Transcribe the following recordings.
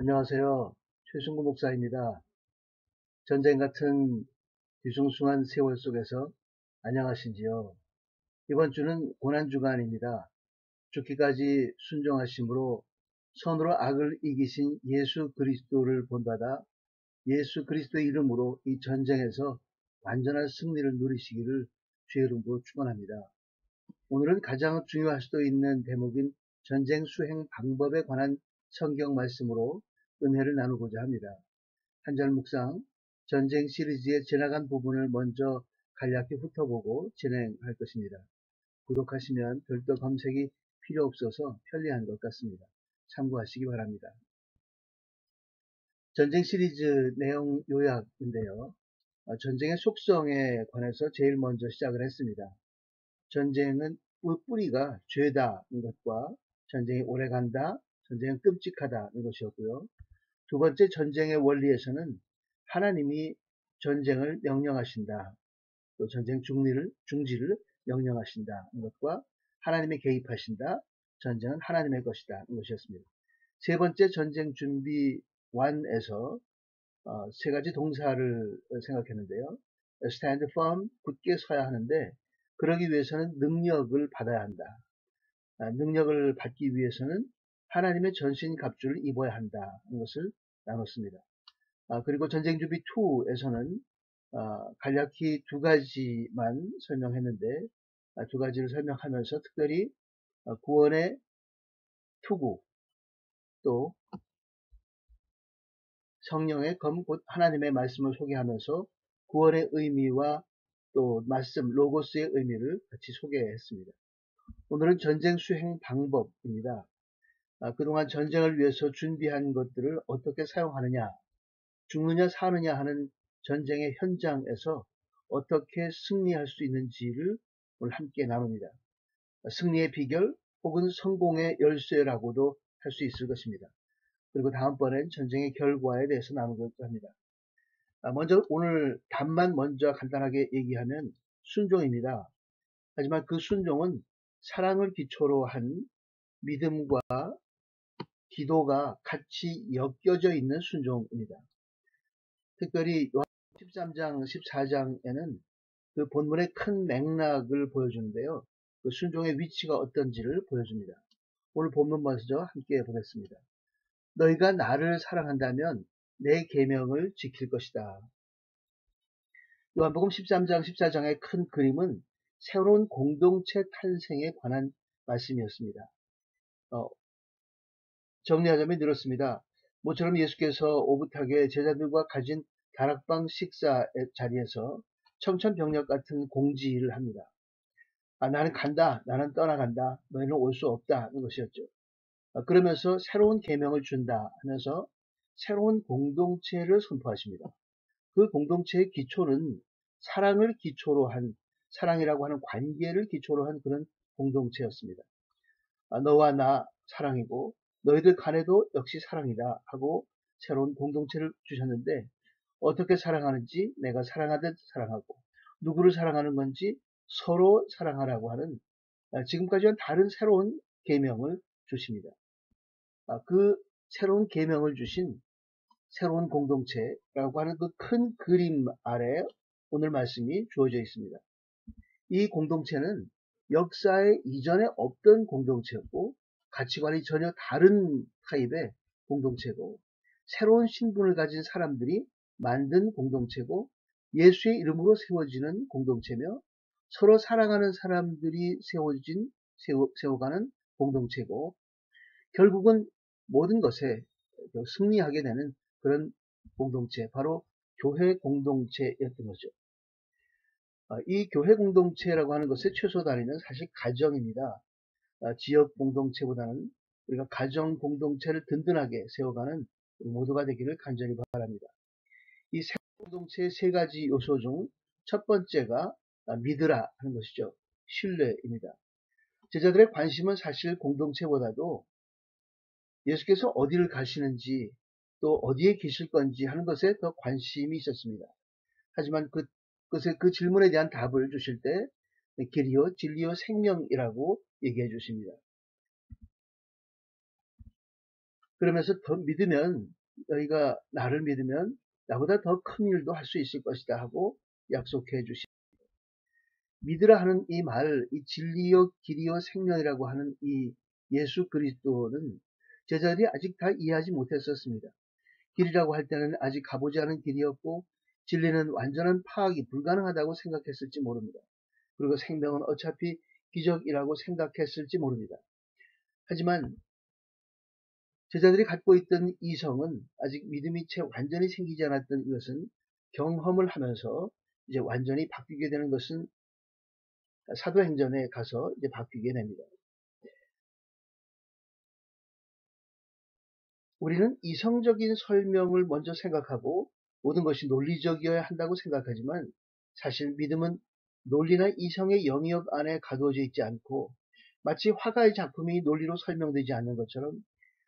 안녕하세요. 최승구 목사입니다. 전쟁 같은 뒤숭숭한 세월 속에서 안녕하신지요. 이번 주는 고난주간입니다. 죽기까지 순종하심으로 선으로 악을 이기신 예수 그리스도를 본받아 예수 그리스도의 이름으로 이 전쟁에서 완전한 승리를 누리시기를 주의 이름으로 축원합니다. 오늘은 가장 중요할 수도 있는 대목인 전쟁 수행 방법에 관한 성경 말씀으로 은혜를 나누고자 합니다. 한 절 묵상, 전쟁 시리즈의 지나간 부분을 먼저 간략히 훑어보고 진행할 것입니다. 구독하시면 별도 검색이 필요 없어서 편리한 것 같습니다. 참고하시기 바랍니다. 전쟁 시리즈 내용 요약인데요. 전쟁의 속성에 관해서 제일 먼저 시작을 했습니다. 전쟁은 뿌리가 죄다는 것과 전쟁이 오래간다, 전쟁은 끔찍하다는 것이었고요. 두 번째, 전쟁의 원리에서는 하나님이 전쟁을 명령하신다, 또 전쟁 중지를 명령하신다는 것과 하나님이 개입하신다, 전쟁은 하나님의 것이다 는 것이었습니다. 세 번째, 전쟁 준비 1에서 세 가지 동사를 생각했는데요. stand firm, 굳게 서야 하는데 그러기 위해서는 능력을 받아야 한다. 능력을 받기 위해서는 하나님의 전신갑주를 입어야 한다는 것을 나눴습니다. 그리고 전쟁 준비 2에서는 간략히 두 가지만 설명했는데 두 가지를 설명하면서 특별히 구원의 투구, 또 성령의 검, 곧 하나님의 말씀을 소개하면서 구원의 의미와 또 말씀, 로고스의 의미를 같이 소개했습니다. 오늘은 전쟁 수행 방법입니다. 그동안 전쟁을 위해서 준비한 것들을 어떻게 사용하느냐, 죽느냐 사느냐 하는 전쟁의 현장에서 어떻게 승리할 수 있는지를 오늘 함께 나눕니다. 승리의 비결 혹은 성공의 열쇠라고도 할 수 있을 것입니다. 그리고 다음번엔 전쟁의 결과에 대해서 나누고자 합니다. 먼저 오늘 답만 먼저 간단하게 얘기하면 순종입니다. 하지만 그 순종은 사랑을 기초로 한 믿음과 기도가 같이 엮여져 있는 순종입니다. 특별히 요한 13장, 14장에는 그 본문의 큰 맥락을 보여주는데요. 그 순종의 위치가 어떤지를 보여줍니다. 오늘 본문 먼저 함께 보겠습니다. 너희가 나를 사랑한다면 내 계명을 지킬 것이다. 요한복음 13장, 14장의 큰 그림은 새로운 공동체 탄생에 관한 말씀이었습니다. 정리하자면 이렇습니다. 모처럼 예수께서 오붓하게 제자들과 가진 다락방 식사 자리에서 청천벽력 같은 공지를 합니다. 나는 간다, 나는 떠나간다, 너희는 올 수 없다는 것이었죠. 그러면서 새로운 계명을 준다 하면서 새로운 공동체를 선포하십니다. 그 공동체의 기초는 사랑을 기초로 한, 사랑이라고 하는 관계를 기초로 한 그런 공동체였습니다. 너와 나 사랑이고 너희들 간에도 역시 사랑이다 하고 새로운 공동체를 주셨는데 어떻게 사랑하는지 내가 사랑하듯 사랑하고 누구를 사랑하는 건지 서로 사랑하라고 하는 지금까지와는 다른 새로운 계명을 주십니다. 그 새로운 계명을 주신 새로운 공동체라고 하는 그 큰 그림 아래 오늘 말씀이 주어져 있습니다. 이 공동체는 역사에 이전에 없던 공동체였고 가치관이 전혀 다른 타입의 공동체고 새로운 신분을 가진 사람들이 만든 공동체고 예수의 이름으로 세워지는 공동체며 서로 사랑하는 사람들이 세워가는 공동체고 결국은 모든 것에 승리하게 되는 그런 공동체, 바로 교회 공동체였던 거죠. 이 교회 공동체라고 하는 것의 최소 단위는 사실 가정입니다. 지역 공동체보다는 우리가 가정 공동체를 든든하게 세워가는 모두가 되기를 간절히 바랍니다. 이 공동체의 세 가지 요소 중 첫 번째가 믿으라 하는 것이죠. 신뢰입니다. 제자들의 관심은 사실 공동체보다도 예수께서 어디를 가시는지 또 어디에 계실 건지 하는 것에 더 관심이 있었습니다. 하지만 그 질문에 대한 답을 주실 때 길이요 진리요 생명이라고 얘기해 주십니다. 그러면서 더 믿으면, 너희가 나를 믿으면 나보다 더 큰 일도 할 수 있을 것이다 하고 약속해 주시. 믿으라 하는 이 말, 이 진리요 길이요 생명이라고 하는 이 예수 그리스도는 제자들이 아직 다 이해하지 못했었습니다. 길이라고 할 때는 아직 가보지 않은 길이었고, 진리는 완전한 파악이 불가능하다고 생각했을지 모릅니다. 그리고 생명은 어차피 기적이라고 생각했을지 모릅니다. 하지만 제자들이 갖고 있던 이성은 아직 믿음이 채 완전히 생기지 않았던 이것은 경험을 하면서 이제 완전히 바뀌게 되는 것은 사도행전에 가서 이제 바뀌게 됩니다. 우리는 이성적인 설명을 먼저 생각하고 모든 것이 논리적이어야 한다고 생각하지만, 사실 믿음은 논리나 이성의 영역 안에 가두어져 있지 않고, 마치 화가의 작품이 논리로 설명되지 않는 것처럼,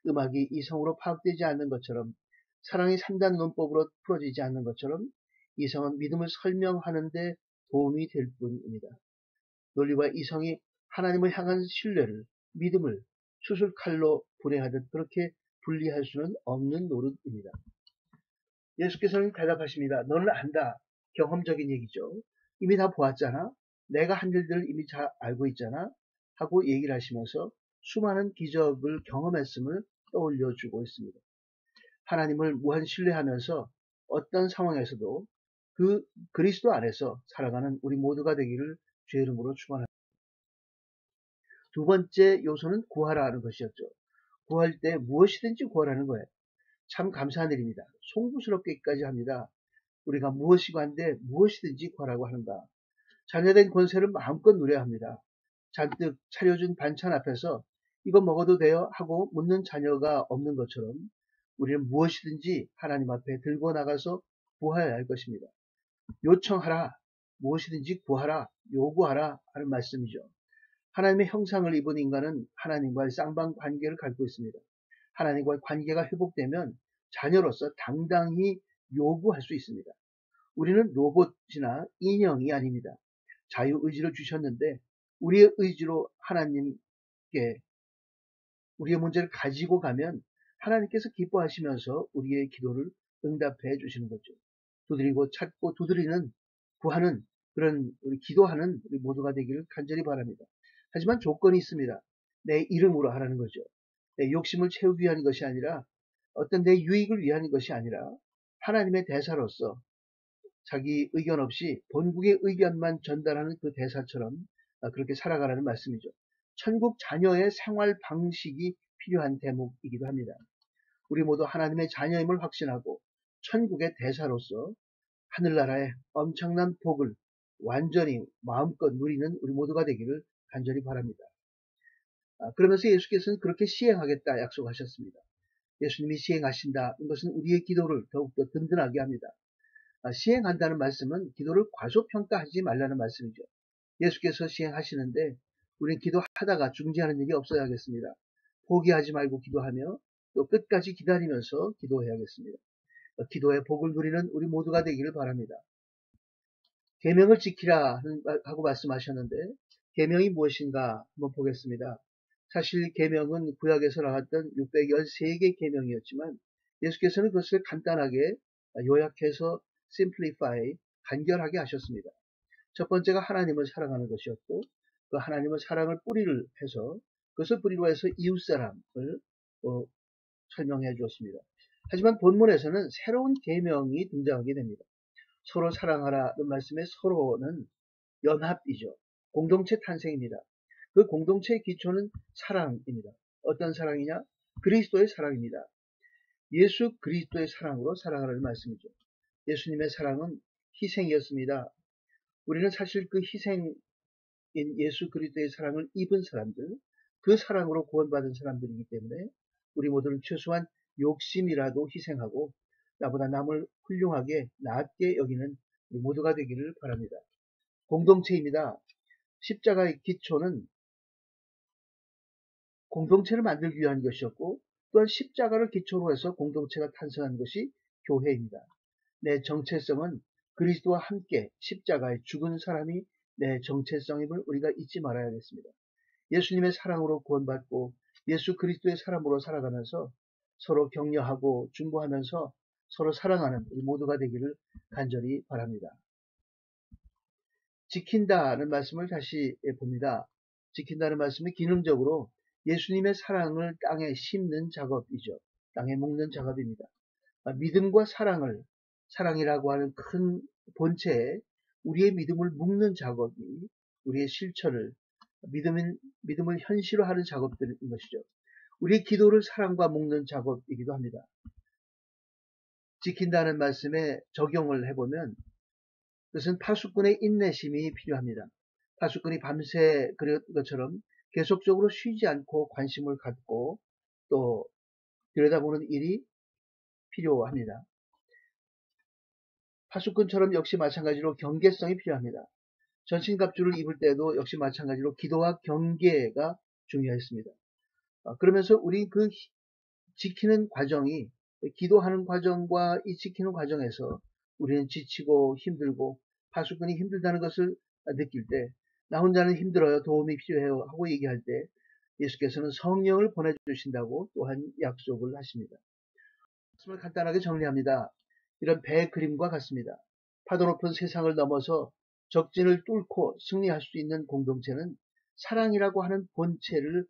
음악이 이성으로 파악되지 않는 것처럼, 사랑이 3단 논법으로 풀어지지 않는 것처럼, 이성은 믿음을 설명하는 데 도움이 될 뿐입니다. 논리와 이성이 하나님을 향한 신뢰를, 믿음을 수술칼로 분해하듯 그렇게 분리할 수는 없는 노릇입니다. 예수께서는 대답하십니다. 너는 안다. 경험적인 얘기죠. 이미 다 보았잖아. 내가 한 일들을 이미 잘 알고 있잖아. 하고 얘기를 하시면서 수많은 기적을 경험했음을 떠올려주고 있습니다. 하나님을 무한 신뢰하면서 어떤 상황에서도 그 그리스도 안에서 살아가는 우리 모두가 되기를 주의 이름으로 축원합니다. 두 번째 요소는 구하라는 것이었죠. 구할 때 무엇이든지 구하라는 거예요. 참 감사한 일입니다. 송구스럽게까지 합니다. 우리가 무엇이 관데 무엇이든지 구하라고 하는가. 자녀된 권세를 마음껏 누려야 합니다. 잔뜩 차려준 반찬 앞에서 이거 먹어도 돼요? 하고 묻는 자녀가 없는 것처럼 우리는 무엇이든지 하나님 앞에 들고 나가서 구해야 할 것입니다. 요청하라, 무엇이든지 구하라, 요구하라 하는 말씀이죠. 하나님의 형상을 입은 인간은 하나님과의 쌍방 관계를 갖고 있습니다. 하나님과의 관계가 회복되면 자녀로서 당당히 요구할 수 있습니다. 우리는 로봇이나 인형이 아닙니다. 자유의지를 주셨는데 우리의 의지로 하나님께 우리의 문제를 가지고 가면 하나님께서 기뻐하시면서 우리의 기도를 응답해 주시는 거죠. 두드리고 찾고 두드리는, 구하는 그런 우리 기도하는 우리 모두가 되기를 간절히 바랍니다. 하지만 조건이 있습니다. 내 이름으로 하라는 거죠. 내 욕심을 채우기 위한 것이 아니라, 어떤 내 유익을 위한 것이 아니라 하나님의 대사로서 자기 의견 없이 본국의 의견만 전달하는 그 대사처럼 그렇게 살아가라는 말씀이죠. 천국 자녀의 생활 방식이 필요한 대목이기도 합니다. 우리 모두 하나님의 자녀임을 확신하고 천국의 대사로서 하늘나라의 엄청난 복을 완전히 마음껏 누리는 우리 모두가 되기를 간절히 바랍니다. 그러면서 예수께서는 그렇게 시행하겠다 약속하셨습니다. 예수님이 시행하신다. 이것은 우리의 기도를 더욱더 든든하게 합니다. 시행한다는 말씀은 기도를 과소평가하지 말라는 말씀이죠. 예수께서 시행하시는데 우리는 기도하다가 중지하는 일이 없어야겠습니다. 포기하지 말고 기도하며 또 끝까지 기다리면서 기도해야겠습니다. 기도의 복을 누리는 우리 모두가 되기를 바랍니다. 계명을 지키라 하고 말씀하셨는데 계명이 무엇인가 한번 보겠습니다. 사실 계명은 구약에서 나왔던 613개 계명이었지만 예수께서는 그것을 간단하게 요약해서 simplify, 간결하게 하셨습니다. 첫 번째가 하나님을 사랑하는 것이었고, 그 하나님의 사랑을 뿌리를 해서 그것을 뿌리로 해서 이웃사람을 설명해 주었습니다. 하지만 본문에서는 새로운 계명이 등장하게 됩니다. 서로 사랑하라는 말씀의 서로는 연합이죠. 공동체 탄생입니다. 그 공동체의 기초는 사랑입니다. 어떤 사랑이냐? 그리스도의 사랑입니다. 예수 그리스도의 사랑으로 살아가라는 말씀이죠. 예수님의 사랑은 희생이었습니다. 우리는 사실 그 희생인 예수 그리스도의 사랑을 입은 사람들, 그 사랑으로 구원받은 사람들이기 때문에 우리 모두는 최소한 욕심이라도 희생하고 나보다 남을 훌륭하게 낮게 여기는 우리 모두가 되기를 바랍니다. 공동체입니다. 십자가의 기초는 공동체를 만들기 위한 것이었고, 또한 십자가를 기초로 해서 공동체가 탄생한 것이 교회입니다. 내 정체성은 그리스도와 함께 십자가에 죽은 사람이 내 정체성임을 우리가 잊지 말아야겠습니다. 예수님의 사랑으로 구원받고 예수 그리스도의 사람으로 살아가면서 서로 격려하고 중보하면서 서로 사랑하는 우리 모두가 되기를 간절히 바랍니다. 지킨다는 말씀을 다시 봅니다. 지킨다는 말씀은 기능적으로 예수님의 사랑을 땅에 심는 작업이죠. 땅에 묵는 작업입니다. 믿음과 사랑이라고 하는 큰 본체에 우리의 믿음을 묵는 작업이 우리의 실천을, 믿음을 현실화하는 작업들인 것이죠. 우리의 기도를 사랑과 묵는 작업이기도 합니다. 지킨다는 말씀에 적용을 해보면 그것은 파수꾼의 인내심이 필요합니다. 파수꾼이 밤새 그런 것처럼 계속적으로 쉬지 않고 관심을 갖고 또 들여다보는 일이 필요합니다. 파수꾼처럼 역시 마찬가지로 경계성이 필요합니다. 전신갑주를 입을 때도 역시 마찬가지로 기도와 경계가 중요했습니다. 그러면서 우리 그 지키는 과정이, 기도하는 과정과 이 지키는 과정에서 우리는 지치고 힘들고 파수꾼이 힘들다는 것을 느낄 때, 나 혼자는 힘들어요, 도움이 필요해요 하고 얘기할 때 예수께서는 성령을 보내주신다고 또한 약속을 하십니다. 말씀을 간단하게 정리합니다. 이런 배 그림과 같습니다. 파도 높은 세상을 넘어서 적진을 뚫고 승리할 수 있는 공동체는 사랑이라고 하는 본체를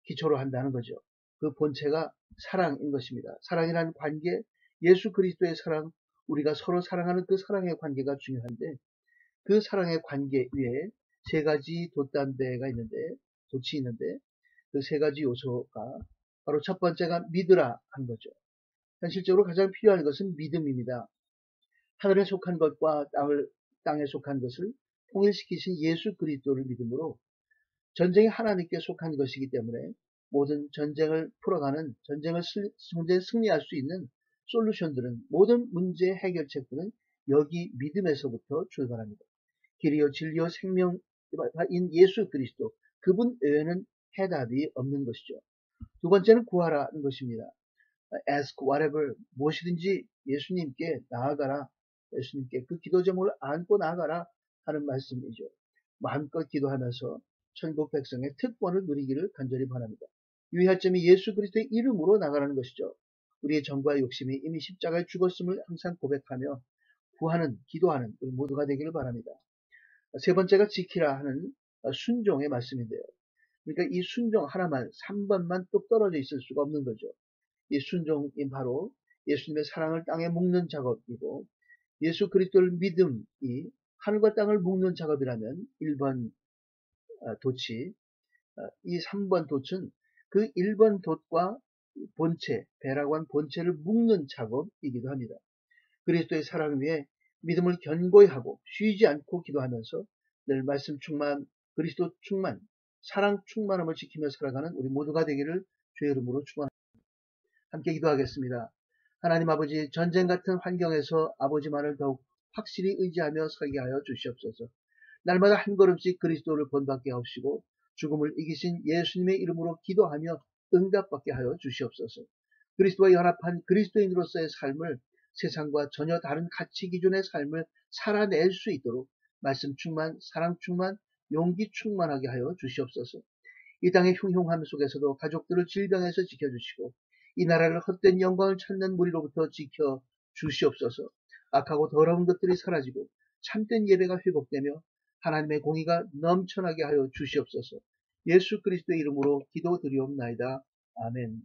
기초로 한다는 거죠. 그 본체가 사랑인 것입니다. 사랑이라는 관계, 예수 그리스도의 사랑, 우리가 서로 사랑하는 그 사랑의 관계가 중요한데, 그 사랑의 관계 위에 세 가지 돛담배가 있는데, 돛이 있는데, 그 세 가지 요소가 바로 첫 번째가 믿으라 한 거죠. 현실적으로 가장 필요한 것은 믿음입니다. 하늘에 속한 것과 땅에 속한 것을 통일시키신 예수 그리스도를 믿음으로 전쟁이 하나님께 속한 것이기 때문에 모든 전쟁을 풀어가는, 문제에 승리할 수 있는 솔루션들은, 모든 문제 해결책들은 여기 믿음에서부터 출발합니다. 길이요 진리요 생명인 예수 그리스도, 그분 외에는 해답이 없는 것이죠. 두 번째는 구하라는 것입니다. ask whatever, 무엇이든지 예수님께 나아가라. 예수님께 그 기도 제목을 안고 나아가라 하는 말씀이죠. 마음껏 기도하면서 천국 백성의 특권을 누리기를 간절히 바랍니다. 유의할 점이 예수 그리스도의 이름으로 나가라는 것이죠. 우리의 정과 욕심이 이미 십자가에 죽었음을 항상 고백하며 구하는, 기도하는 우리 모두가 되기를 바랍니다. 세 번째가 지키라 하는 순종의 말씀인데요. 그러니까 이 순종 하나만, 3번만 뚝 떨어져 있을 수가 없는 거죠. 이 순종이 바로 예수님의 사랑을 땅에 묵는 작업이고, 예수 그리스도를 믿음이 하늘과 땅을 묵는 작업이라면 1번 돛이, 이 3번 돛은 그 1번 돛과 본체, 배라고 한 본체를 묶는 작업이기도 합니다. 그리스도의 사랑 위에 믿음을 견고히 하고 쉬지 않고 기도하면서 늘 말씀 충만, 그리스도 충만, 사랑 충만함을 지키며 살아가는 우리 모두가 되기를 주의 이름으로 축원합니다. 함께 기도하겠습니다. 하나님 아버지, 전쟁 같은 환경에서 아버지만을 더욱 확실히 의지하며 서게 하여 주시옵소서. 날마다 한 걸음씩 그리스도를 본받게 하옵시고 죽음을 이기신 예수님의 이름으로 기도하며 응답받게 하여 주시옵소서. 그리스도와 연합한 그리스도인으로서의 삶을, 세상과 전혀 다른 가치 기준의 삶을 살아낼 수 있도록 말씀 충만, 사랑 충만, 용기 충만하게 하여 주시옵소서. 이 땅의 흉흉함 속에서도 가족들을 질병에서 지켜주시고 이 나라를 헛된 영광을 찾는 무리로부터 지켜 주시옵소서. 악하고 더러운 것들이 사라지고 참된 예배가 회복되며 하나님의 공의가 넘쳐나게 하여 주시옵소서. 예수 그리스도의 이름으로 기도드리옵나이다. 아멘.